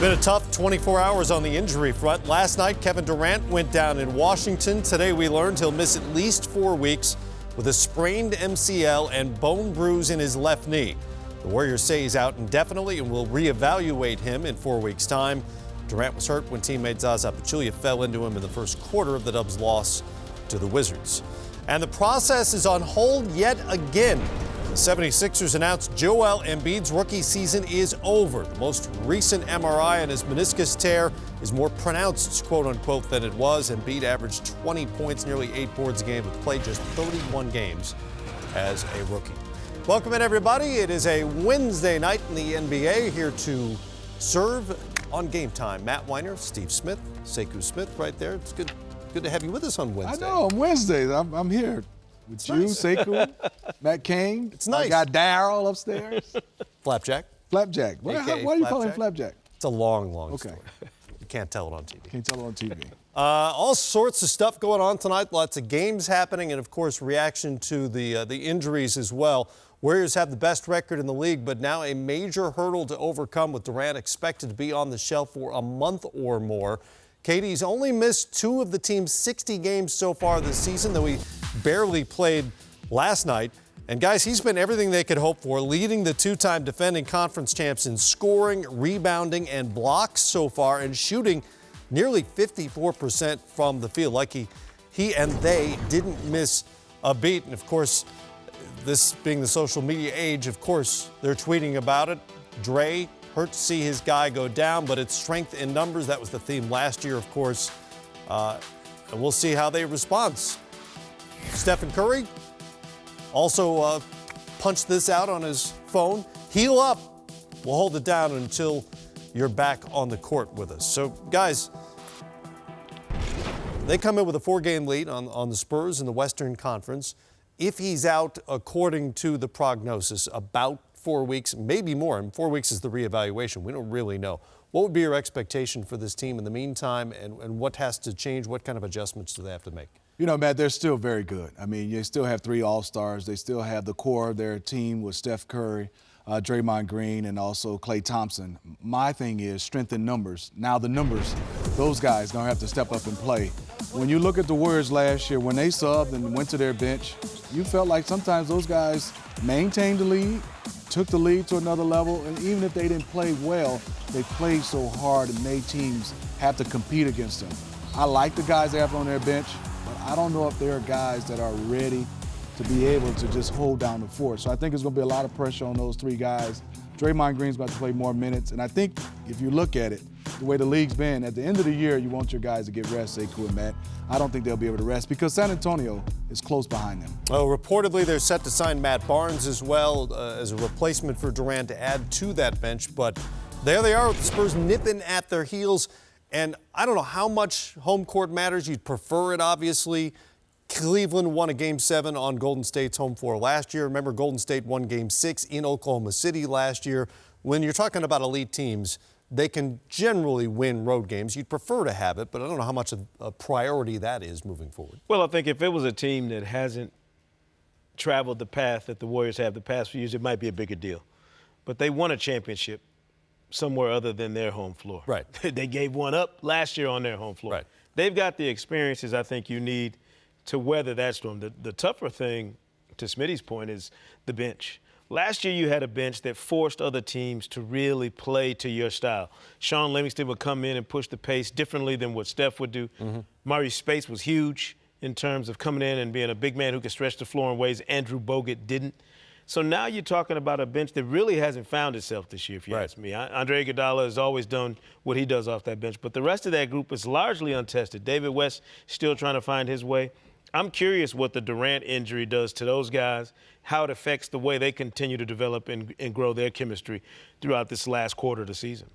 Been a tough 24 hours on the injury front. Last night, Kevin Durant went down in Washington. Today, we learned he'll miss at least 4 weeks with a sprained MCL and bone bruise in his left knee. The Warriors say he's out indefinitely and will reevaluate him in 4 weeks' time. Durant was hurt when teammate Zaza Pachulia fell into him in the first quarter of the Dubs' loss to the Wizards. And the process is on hold yet again. The 76ers announced Joel Embiid's rookie season is over. The most recent MRI on his meniscus tear is more pronounced, quote unquote, than it was. Embiid averaged 20 points, nearly 8 boards a game, but played just 31 games as a rookie. Welcome in, everybody. It is a Wednesday night in the NBA. Here to serve on Game Time, Matt Weiner, Steve Smith, Sekou Smith right there. It's good to have you with us on Wednesday. I know, on Wednesdays. I'm here. With it's you, nice. Sekou, Matt King. It's nice. I got Daryl upstairs. Flapjack. Flapjack. Why do you call him Flapjack? It's a long Okay. story. You can't tell it on TV. Can't tell it on TV. All sorts of stuff going on tonight. Lots of games happening, and of course, reaction to the injuries as well. Warriors have the best record in the league, but now a major hurdle to overcome with Durant expected to be on the shelf for a month or more. KD's only missed 2 of the team's 60 games so far this season, though he barely played last night. And guys, he's been everything they could hope for, leading the 2-time defending conference champs in scoring, rebounding, and blocks so far, and shooting nearly 54% from the field. Like he and they didn't miss a beat. And of course, this being the social media age, of course, they're tweeting about it. Dre, hurt to see his guy go down, but it's strength in numbers. That was the theme last year, of course. And we'll see how they respond. Stephen Curry also punched this out on his phone. Heal up. We'll hold it down until you're back on the court with us. So, guys, they come in with a 4-game lead on the Spurs in the Western Conference. If he's out, according to the prognosis, about 4 weeks, maybe more, and 4 weeks is the reevaluation. We don't really know. What would be your expectation for this team in the meantime, and what has to change? What kind of adjustments do they have to make? You know, Matt, they're still very good. I mean, you still have 3 All-Stars. They still have the core of their team with Steph Curry, Draymond Green, and also Klay Thompson. My thing is strength in numbers. Now the numbers, those guys going to have to step up and play. When you look at the Warriors last year, when they subbed and went to their bench, you felt like sometimes those guys maintained the lead, took the lead to another level, and even if they didn't play well, they played so hard and made teams have to compete against them. I like the guys they have on their bench, but I don't know if there are guys that are ready to be able to just hold down the fort. So I think there's going to be a lot of pressure on those 3 guys. Draymond Green's about to play more minutes, and I think if you look at it, the way the league's been, at the end of the year, you want your guys to get rest, Sekou and Matt. I don't think they'll be able to rest because San Antonio is close behind them. Well, reportedly, they're set to sign Matt Barnes as well as a replacement for Durant to add to that bench. But there they are with the Spurs nipping at their heels. And I don't know how much home court matters. You'd prefer it, obviously. Cleveland won a Game 7 on Golden State's home floor last year. Remember, Golden State won Game 6 in Oklahoma City last year. When you're talking about elite teams, they can generally win road games. You'd prefer to have it, but I don't know how much of a priority that is moving forward. Well, I think if it was a team that hasn't traveled the path that the Warriors have the past few years, it might be a bigger deal. But they won a championship somewhere other than their home floor. Right. They gave one up last year on their home floor. Right. They've got the experiences I think you need to weather that storm. The tougher thing, to Smitty's point, is the bench. Last year, you had a bench that forced other teams to really play to your style. Sean Livingston would come in and push the pace differently than what Steph would do. Maurice Space was huge in terms of coming in and being a big man who could stretch the floor in ways Andrew Bogut didn't. So now you're talking about a bench that really hasn't found itself this year, if you ask me. Andre Iguodala has always done what he does off that bench, but the rest of that group is largely untested. David West still trying to find his way. I'm curious what the Durant injury does to those guys, how it affects the way they continue to develop and grow their chemistry throughout this last quarter of the season.